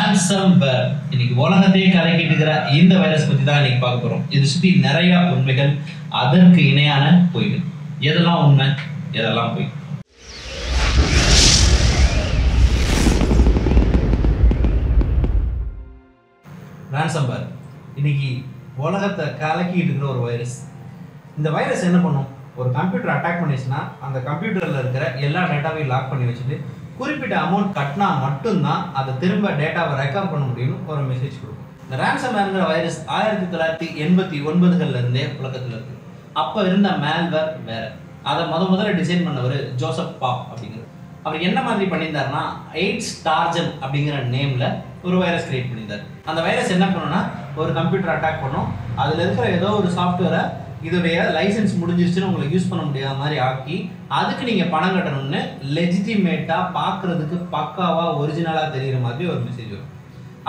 ransomware இன்னைக்கு உலகத்தையே கலக்கிட்டு இருக்கிற இந்த வைரஸ் பத்தி தான் இன்னைக்கு பார்க்க போறோம். இது சுத்தி நிறைய உண்மைகள், அதற்கு இணையான பொய்கள். எதெல்லாம் உண்மை, எதெல்லாம் பொய்? ransomware இன்னைக்கு உலகத்தை கலக்கிட்டு இருக்கிற ஒரு வைரஸ். இந்த வைரஸ் என்ன பண்ணும்? ஒரு கம்ப்யூட்டர் அட்டாக் பண்ணிச்சுன்னா அந்த கம்ப்யூட்டர்ல இருக்கிற எல்லா டேட்டாவையும் லாக் பண்ணி வச்சுட்டு குறிப்பிட்ட அமௌண்ட் கட்டினா மட்டும்தான் அதை திரும்ப டேட்டாவை ரெக்கவர் பண்ண முடியும்னு ஒரு மெசேஜ் கொடுக்கும். இந்த ransomwareங்கிற வைரஸ் 1989 இருந்தே உலகத்தில் இருக்கு. அப்போ இருந்த மேல்வேர் வேற. அதை முதல்ல டிசைன் பண்ணவர் ஜோசப் பாப் அப்படிங்கிறது. அவர் என்ன மாதிரி பண்ணியிருந்தாருன்னா எய்ட்ஸ் டார்ஜன் அப்படிங்கிற நேம்ல ஒரு வைரஸ் கிரியேட் பண்ணியிருந்தார். அந்த வைரஸ் என்ன பண்ணுன்னா ஒரு கம்ப்யூட்டர் அட்டாக் பண்ணும், அதில் இருக்கிற ஏதோ ஒரு சாஃப்ட்வேரை இதோடைய லைசன்ஸ் முடிஞ்சிருச்சுன்னு உங்களுக்கு யூஸ் பண்ண முடியாத மாதிரி ஆக்கி அதுக்கு நீங்கள் பணம் கட்டணும்னு லெஜிட்டிமேட்டாக பார்க்குறதுக்கு பக்காவாக ஒரிஜினலாக தெரிகிற மாதிரி ஒரு மெசேஜ் வரும்.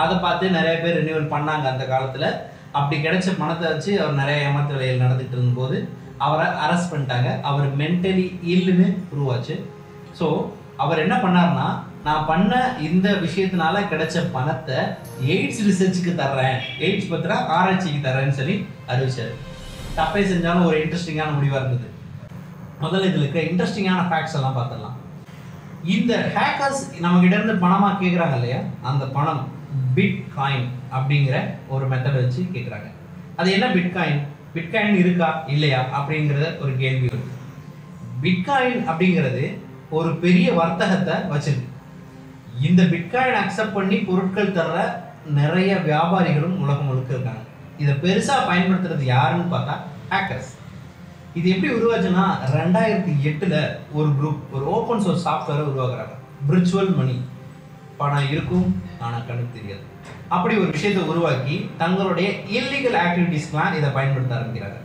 அதை பார்த்து நிறைய பேர் ரினியூவல் பண்ணாங்க அந்த காலத்தில். அப்படி கிடைச்ச பணத்தை வச்சு அவர் நிறைய ஏமாற்று வேலைகள் நடந்துகிட்டு இருந்தபோது அவரை அரெஸ்ட் பண்ணிட்டாங்க. அவர் மென்டலி இல்லுன்னு உருவாச்சு. ஸோ அவர் என்ன பண்ணார்னா, நான் பண்ண இந்த விஷயத்தினால கிடைச்ச பணத்தை எய்ட்ஸ் ரிசர்ச்சுக்கு தர்றேன், எய்ட்ஸ் பத்திர ஆராய்ச்சிக்கு தர்றேன்னு சொல்லி அறிவிச்சார். தப்பே செஞ்சாலும் ஒரு இன்ட்ரெஸ்டிங்கான முடிவாக இருந்தது. முதல்ல இதில் இருக்க இன்ட்ரெஸ்டிங்கான ஃபேக்ட்ஸ் எல்லாம் பார்த்துடலாம். இந்த ஹேக்கர்ஸ் நம்மகிட்ட இருந்து பணமாக கேட்குறாங்க இல்லையா, அந்த பணம் பிட்காயின் அப்படிங்கிற ஒரு மெத்தடை வச்சு கேட்குறாங்க. அது என்ன பிட்காயின்? பிட்காயின் இருக்கா இல்லையா அப்படிங்கிறத ஒரு கேள்வி வருது. பிட்காயின் அப்படிங்கிறது ஒரு பெரிய வர்த்தகத்தை வச்சிருக்கு. இந்த பிட்காயின் அக்செப்ட் பண்ணி பொருட்கள் தர்ற நிறைய வியாபாரிகளும் உலகம் முழுக்க இருக்காங்க. இதை பெருசாக பயன்படுத்துறது யாருன்னு பார்த்தா ஹேக்கர்ஸ். இது எப்படி உருவாச்சுன்னா 2008 ஒரு குரூப் ஒரு ஓப்பன் சோர்ஸ் சாஃப்ட்வேரை உருவாக்குறாங்க. விர்ச்சுவல் மணி, பணம் இருக்கும் ஆனால் கணக்கு தெரியாது, அப்படி ஒரு விஷயத்தை உருவாக்கி தங்களுடைய இல்லீகல் ஆக்டிவிட்டீஸ்க்கெலாம் இதை பயன்படுத்த ஆரம்பிக்கிறாங்க.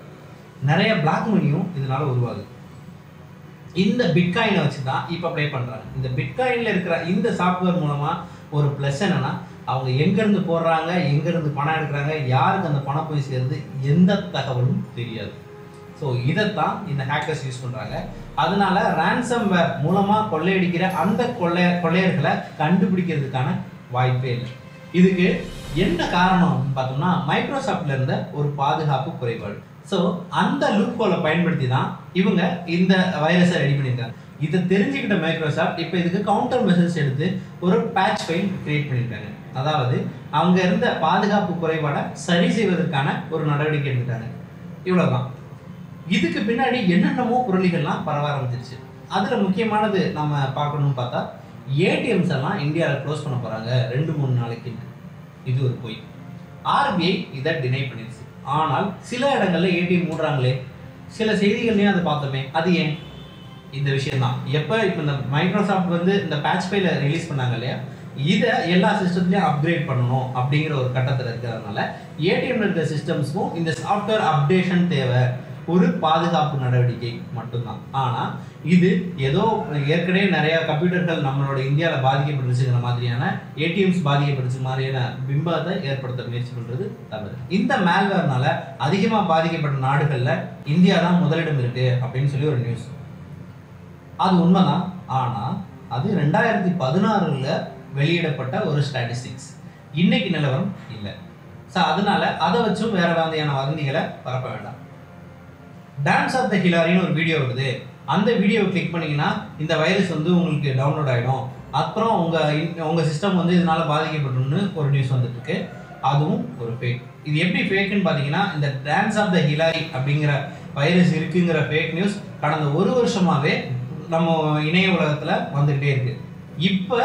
நிறைய பிளாக் மணியும் இதனால உருவாகுது. இந்த பிட்காயினை வச்சு தான் இப்போ ப்ளே பண்ணுறாங்க. இந்த பிட்காயினில் இருக்கிற இந்த சாஃப்ட்வேர் மூலமாக ஒரு ப்ளஸ் என்னென்னா, அவங்க எங்கேருந்து போடுறாங்க, எங்கேருந்து பணம் எடுக்கிறாங்க, யாருக்கு அந்த பணம் போய் சேருது, எந்த தகவலும் தெரியாது. ஸோ இதைத்தான் இந்த ஹேக்கர்ஸ் யூஸ் பண்ணுறாங்க. அதனால ransomware மூலமாக கொள்ளையடிக்கிற அந்த கொள்ளையர்களை கண்டுபிடிக்கிறதுக்கான வாய்ப்பே இல்லை. இதுக்கு என்ன காரணம் பார்த்தோம்னா, மைக்ரோசாஃப்ட்ல இருந்த ஒரு பாதுகாப்பு குறைபாடு. ஸோ அந்த லூப் ஹோலை பயன்படுத்தி தான் இவங்க இந்த வைரஸை ரெடி பண்ணியிருக்காங்க. இதை தெரிஞ்சுக்கிட்ட மைக்ரோசாஃப்ட் இப்போ இதுக்கு கவுண்டர் மெஷர்ஸ் எடுத்து ஒரு பேட்ச் ஃபைல் கிரியேட் பண்ணியிருக்காங்க. அதாவது அவங்க இருந்த பாதுகாப்பு குறைபாடை சரி செய்வதற்கான ஒரு நடவடிக்கை எடுத்துட்டாங்க. இவ்வளோதான். இதுக்கு பின்னாடி என்னென்னமோ பொருளிகள்லாம் பரவ ஆரம்பிச்சிருச்சு. அதில் முக்கியமானது நம்ம பார்க்கணும்னு பார்த்தா, ஏடிஎம்ஸ் எல்லாம் இந்தியாவில் க்ளோஸ் பண்ண போகிறாங்க 2-3 நாளைக்கு. இது ஒரு பொய். ஆர்பிஐ இதை டினை பண்ணிடுச்சு. ஆனால் சில இடங்களில் ஏடிஎம் மூடுறாங்களே, சில செய்திகள்லையும் அதை பார்த்தோமே. அது ஏன்? இந்த விஷயம்தான். இப்போ இந்த மைக்ரோசாஃப்ட் இந்த பேட்ச் ஃபைலை ரிலீஸ் பண்ணாங்க இல்லையா, இதை எல்லா சிஸ்டத்துலையும் அப்கிரேட் பண்ணணும் அப்படிங்கிற ஒரு கட்டத்தில் இருக்கிறதுனால ஏடிஎம்ல இருக்கிற சிஸ்டம்ஸ்க்கும் இந்த சாஃப்ட்வேர் அப்டேஷன் தேவை. ஒரு பாதுகாப்பு நடவடிக்கை மட்டும்தான். ஆனால் இது ஏதோ ஏற்கனவே நிறைய கம்ப்யூட்டர்கள் நம்மளோட இந்தியாவில் பாதிக்கப்பட்டுச்சுங்கிற மாதிரியான, ஏடிஎம்ஸ் பாதிக்கப்பட்டுச்சு மாதிரியான பிம்பத்தை ஏற்படுத்த முயற்சி பண்ணுறது தவறு. இந்த மேல்வேர்னால அதிகமாக பாதிக்கப்பட்ட நாடுகளில் இந்தியா தான் முதலிடம் இருக்கு அப்படின்னு சொல்லி ஒரு நியூஸ். அது உண்மைதான். ஆனால் அது 2016 வெளியிடப்பட்ட ஒரு ஸ்டாட்டிஸ்டிக்ஸ். இன்னைக்கு நிலவரம் இல்லை. ஸோ அதனால அதை வச்சும் வேற வகையான வதந்திகளை பரப்ப வேண்டாம். டான்ஸ் ஆஃப் த ஹிலாரின்னு ஒரு வீடியோ வருது. அந்த வீடியோவை கிளிக் பண்ணிங்கன்னா இந்த வைரஸ் உங்களுக்கு டவுன்லோட் ஆகிடும். அப்புறம் உங்கள் சிஸ்டம் இதனால பாதிக்கப்பட்டுன்னு ஒரு நியூஸ் வந்துட்டு இருக்கு. அதுவும் ஒரு ஃபேக். இது எப்படி ஃபேக்குன்னு பார்த்தீங்கன்னா, இந்த டான்ஸ் ஆஃப் த ஹிலாரி அப்படிங்கிற வைரஸ் இருக்குங்கிற ஃபேக் நியூஸ் கடந்த 1 வருஷமாகவே நம்ம இணைய உலகத்தில் வந்துக்கிட்டே இருக்கு. இப்போ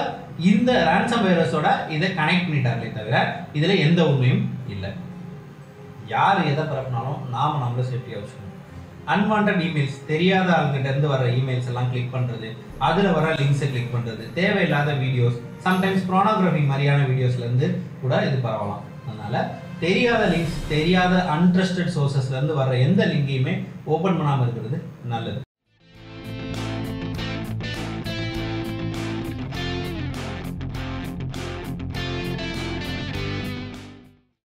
இந்த ransomware வைரஸோட இதை கனெக்ட் பண்ணிட்டாங்களே தவிர இதில் எந்த உண்மையும் இல்லை. யார் எதை பரப்பினாலும் நாம் நம்மளை சேஃப்டியாக வச்சுக்கணும். அன்வான்ட் இமெயில்ஸ், தெரியாத ஆளுங்கிட்ட இருந்து வர இமெயில்ஸ் எல்லாம் கிளிக் பண்ணுறது, அதில் வர லிங்க்ஸை கிளிக் பண்ணுறது, தேவையில்லாத வீடியோஸ், சம்டைம்ஸ் ப்ரோனோகிராஃபி மாதிரியான வீடியோஸ்லேருந்து கூட இது பரவலாம். அதனால் தெரியாத லிங்க்ஸ், தெரியாத அன்ட்ரஸ்டட் சோர்சஸ்லேருந்து வர எந்த லிங்கையுமே ஓப்பன் பண்ணாமல் இருக்கிறது நல்லது.